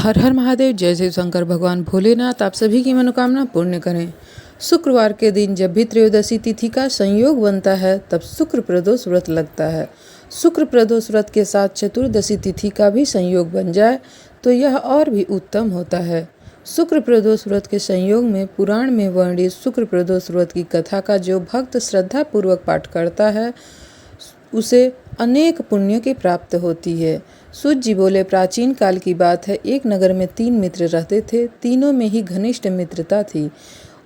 हर हर महादेव, जय शिव शंकर। भगवान भोलेनाथ आप सभी की मनोकामना पूर्ण करें। शुक्रवार के दिन जब भी त्रयोदशी तिथि का संयोग बनता है तब शुक्र प्रदोष व्रत लगता है। शुक्र प्रदोष व्रत के साथ चतुर्दशी तिथि का भी संयोग बन जाए तो यह और भी उत्तम होता है। शुक्र प्रदोष व्रत के संयोग में पुराण में वर्णित शुक्र प्रदोष व्रत की कथा का जो भक्त श्रद्धा पूर्वक पाठ करता है उसे अनेक पुण्यों की प्राप्त होती है। सूत जी बोले, प्राचीन काल की बात है, एक नगर में 3 मित्र रहते थे। तीनों में ही घनिष्ठ मित्रता थी।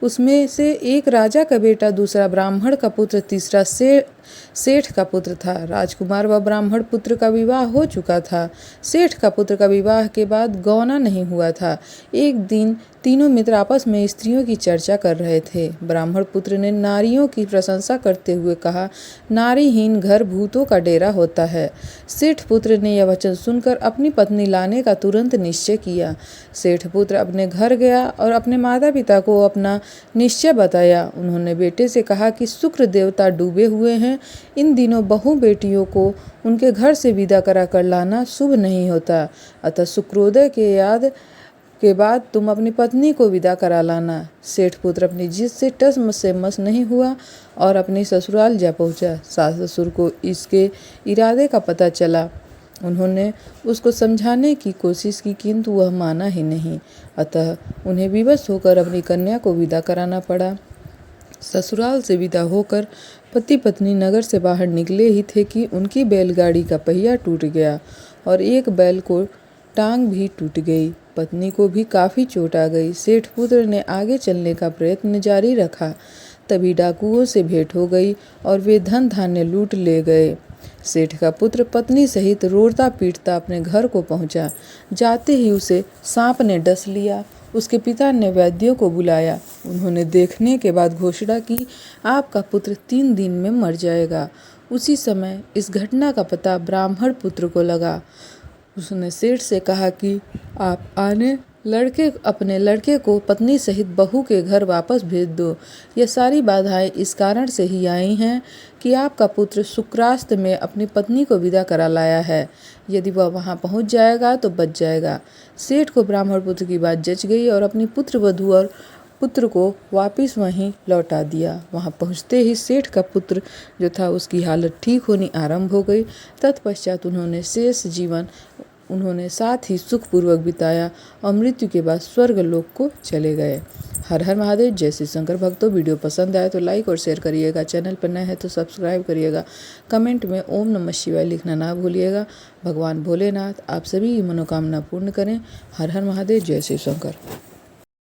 उसमें से एक राजा का बेटा, दूसरा ब्राह्मण का पुत्र, तीसरा सेठ का पुत्र था। राजकुमार व ब्राह्मण पुत्र का विवाह हो चुका था। सेठ का पुत्र का विवाह के बाद गौना नहीं हुआ था। एक दिन तीनों मित्र आपस में स्त्रियों की चर्चा कर रहे थे। ब्राह्मण पुत्र ने नारियों की प्रशंसा करते हुए कहा, नारीहीन घर भूतों का डेरा होता है। सेठ पुत्र ने यह वचन सुनकर अपनी पत्नी लाने का तुरंत निश्चय किया। सेठ पुत्र अपने घर गया और अपने माता पिता को अपना निश्चय बताया। उन्होंने बेटे से कहा कि शुक्र देवता डूबे हुए हैं, इन दिनों बहू बेटियों को उनके घर से विदा करा कर लाना शुभ नहीं होता, अतः शुक्रोदय के याद के बाद तुम अपनी पत्नी को विदा करा लाना। सेठ पुत्र अपनी जिद से टस से मस नहीं हुआ और अपनी ससुराल जा पहुंचा। सास ससुर को इसके इरादे का पता चला। उन्होंने उसको समझाने की कोशिश की किंतु वह माना ही नहीं, अतः उन्हें विवश होकर अपनी कन्या को विदा कराना पड़ा। ससुराल से विदा होकर पति पत्नी नगर से बाहर निकले ही थे कि उनकी बैलगाड़ी का पहिया टूट गया और एक बैल को टांग भी टूट गई। पत्नी को भी काफ़ी चोट आ गई। सेठ पुत्र ने आगे चलने का प्रयत्न जारी रखा। तभी डाकुओं से भेंट हो गई और वे धन धान्य लूट ले गए। सेठ का पुत्र पत्नी सहित रोता पीटता अपने घर को पहुंचा। जाते ही उसे सांप ने डस लिया। उसके पिता ने वैद्यों को बुलाया। उन्होंने देखने के बाद घोषणा की, आपका पुत्र 3 दिन में मर जाएगा। उसी समय इस घटना का पता ब्राह्मण पुत्र को लगा। उसने सेठ से कहा कि आप अपने लड़के को पत्नी सहित बहू के घर वापस भेज दो। यह सारी बाधाएं इस कारण से ही आई हैं कि आपका पुत्र शुक्रास्त में अपनी पत्नी को विदा करा लाया है। यदि वह वहां पहुंच जाएगा तो बच जाएगा। सेठ को ब्राह्मण पुत्र की बात जच गई और अपनी पुत्र वधू और पुत्र को वापिस वहीं लौटा दिया। वहां पहुंचते ही सेठ का पुत्र जो था उसकी हालत ठीक होनी आरंभ हो गई। तत्पश्चात उन्होंने शेष जीवन साथ ही सुखपूर्वक बिताया और मृत्यु के बाद स्वर्ग लोक को चले गए। हर हर महादेव, जय श्री शंकर। भक्तों, वीडियो पसंद आए तो लाइक और शेयर करिएगा। चैनल पर नए हैं तो सब्सक्राइब करिएगा। कमेंट में ओम नमः शिवाय लिखना ना भूलिएगा। भगवान भोलेनाथ आप सभी की मनोकामना पूर्ण करें। हर हर महादेव, जय श्री शंकर।